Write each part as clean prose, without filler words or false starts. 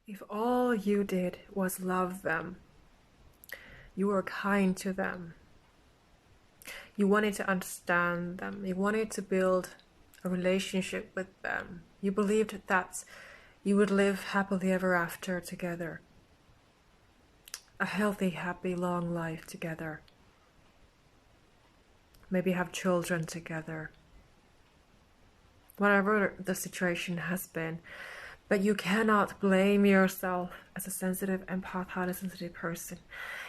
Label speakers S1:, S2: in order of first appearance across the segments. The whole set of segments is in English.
S1: If all you did was love them, you were kind to them, you wanted to understand them, you wanted to build a relationship with them, you believed that you would live happily ever after together, a healthy, happy, long life together, maybe have children together, whatever the situation has been. But you cannot blame yourself as a sensitive empath, highly sensitive person.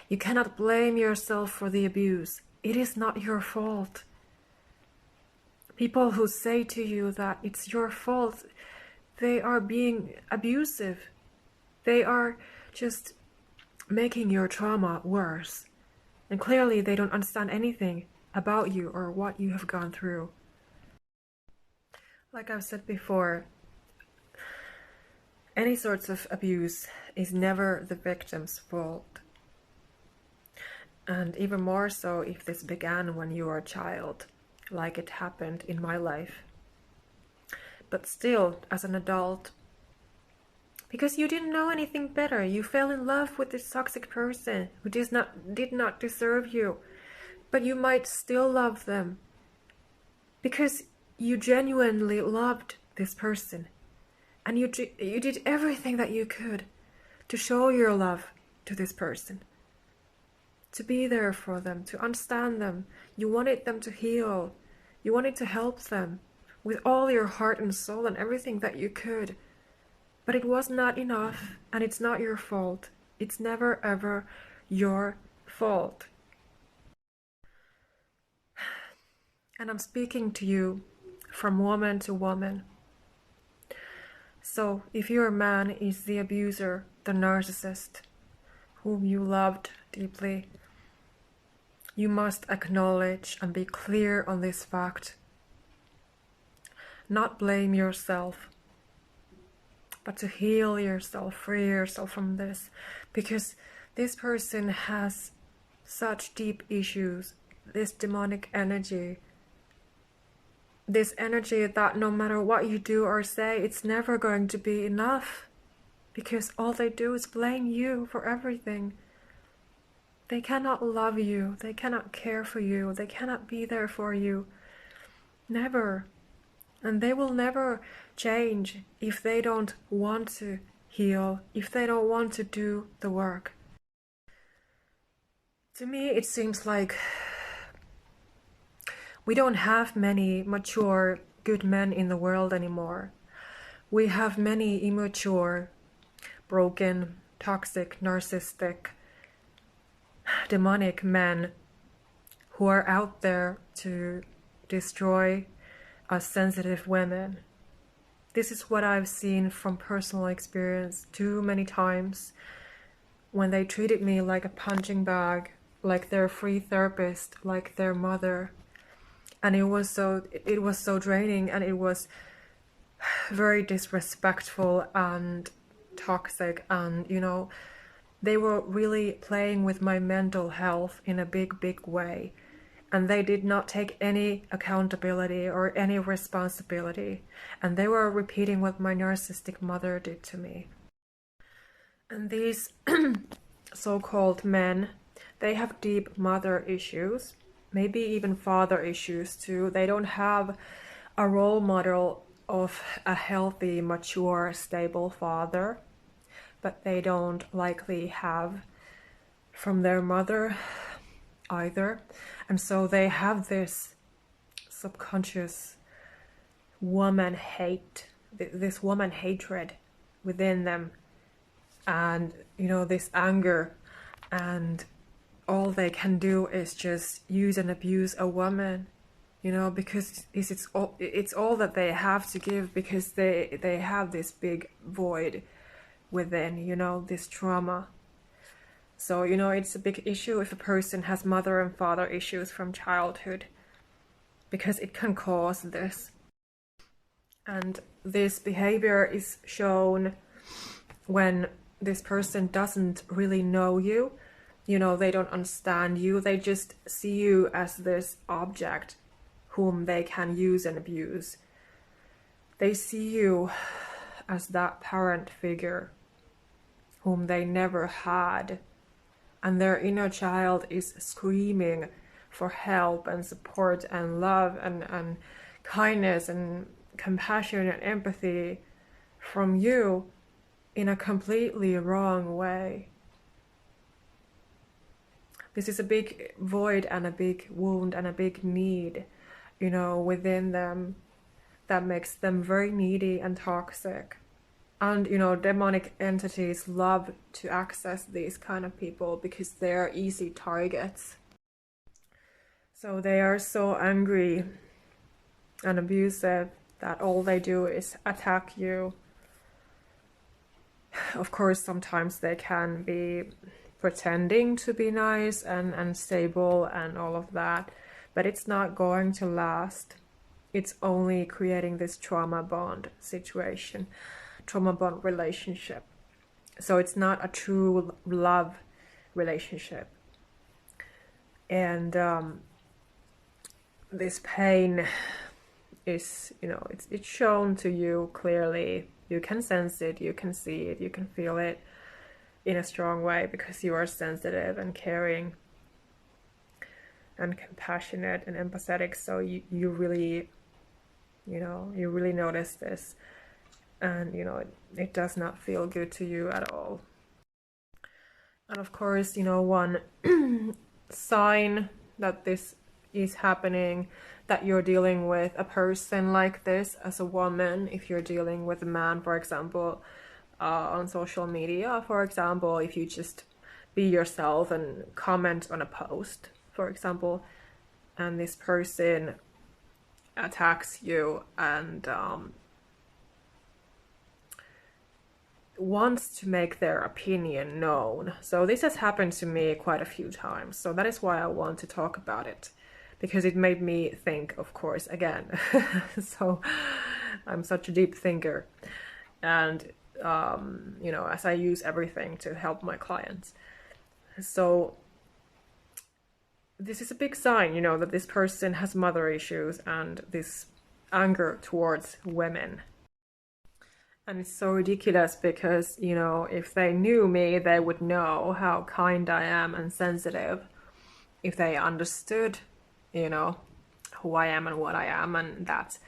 S1: You cannot blame yourself for the abuse. It is not your fault. People who say to you that it's your fault, they are being abusive. They are just making your trauma worse. And clearly they don't understand anything about you or what you have gone through. Like I've said before, any sorts of abuse is never the victim's fault. And even more so if this began when you were a child, like it happened in my life. But still, as an adult, because you didn't know anything better, you fell in love with this toxic person who did not deserve you, but you might still love them because you genuinely loved this person. And you did everything that you could to show your love to this person, to be there for them, to understand them. You wanted them to heal. You wanted to help them with all your heart and soul and everything that you could. But it was not enough, and it's not your fault. It's never ever your fault. And I'm speaking to you from woman to woman. So, if your man is the abuser, the narcissist, whom you loved deeply, you must acknowledge and be clear on this fact. Not blame yourself, but to heal yourself, free yourself from this, because this person has such deep issues, this demonic energy, this energy that no matter what you do or say, it's never going to be enough, because all they do is blame you for everything. They cannot love you, they cannot care for you, they cannot be there for you. Never. And they will never change if they don't want to heal, if they don't want to do the work. To me, it seems like we don't have many mature, good men in the world anymore. We have many immature, broken, toxic, narcissistic, demonic men who are out there to destroy us sensitive women. This is what I've seen from personal experience too many times, when they treated me like a punching bag, like their free therapist, like their mother. And it was so draining, and it was very disrespectful and toxic, and they were really playing with my mental health in a big way, and they did not take any accountability or any responsibility, and they were repeating what my narcissistic mother did to me. And these so-called men, they have deep mother issues, maybe even father issues too. They don't have a role model of a healthy, mature, stable father, but they don't likely have from their mother either. And so they have this subconscious woman hate, this woman hatred within them, and this anger, and all they can do is just use and abuse a woman, because it's all that they have to give, because they have this big void within, this trauma. So, it's a big issue if a person has mother and father issues from childhood, because it can cause this. And this behavior is shown when this person doesn't really know you. They don't understand you. They just see you as this object whom they can use and abuse. They see you as that parent figure whom they never had. And their inner child is screaming for help and support and love and kindness and compassion and empathy from you in a completely wrong way. This is a big void and a big wound and a big need, within them that makes them very needy and toxic. And, demonic entities love to access these kind of people because they're easy targets. So they are so angry and abusive that all they do is attack you. Of course, sometimes they can be pretending to be nice and stable and all of that, but it's not going to last. It's only creating this trauma bond situation, trauma bond relationship. So it's not a true love relationship. And this pain is, it's shown to you clearly. You can sense it, you can see it, you can feel it in a strong way because you are sensitive and caring and compassionate and empathetic. So you really, you really notice this, and it does not feel good to you at all. And of course, one sign that this is happening, that you're dealing with a person like this as a woman, if you're dealing with a man, for example, on social media, for example, if you just be yourself and comment on a post, for example, and this person attacks you and wants to make their opinion known. So this has happened to me quite a few times. So that is why I want to talk about it, because it made me think, of course, again. So I'm such a deep thinker. And, as I use everything to help my clients. So this is a big sign, that this person has mother issues and this anger towards women. And it's so ridiculous because, if they knew me, they would know how kind I am and sensitive. If they understood, who I am and what I am, and that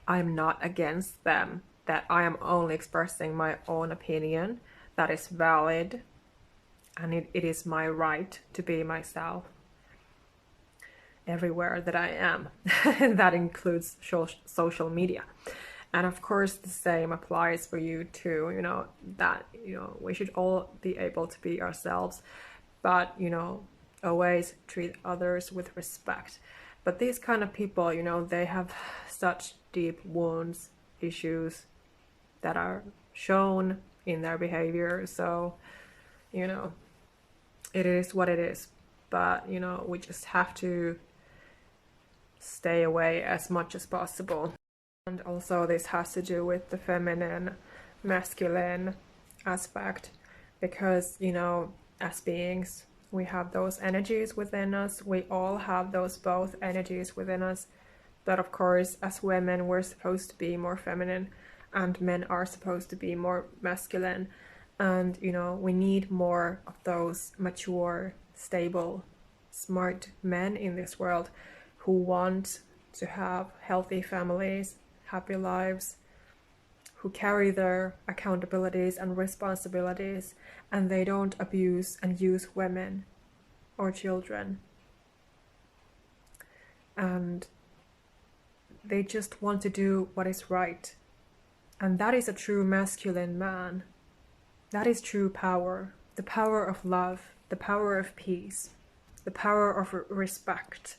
S1: I'm not against them, that I am only expressing my own opinion, that is valid, and it is my right to be myself everywhere that I am. That includes social media. And of course, the same applies for you too, that, we should all be able to be ourselves, but, always treat others with respect. But these kind of people, they have such deep wounds, issues that are shown in their behavior. So, it is what it is. But, we just have to stay away as much as possible. And also this has to do with the feminine, masculine aspect, because, as beings, we have those energies within us. We all have those both energies within us. But of course, as women, we're supposed to be more feminine, and men are supposed to be more masculine. And, we need more of those mature, stable, smart men in this world who want to have healthy families, happy lives, who carry their accountabilities and responsibilities, and they don't abuse and use women or children. And they just want to do what is right. And that is a true masculine man. That is true power. The power of love, the power of peace, the power of respect,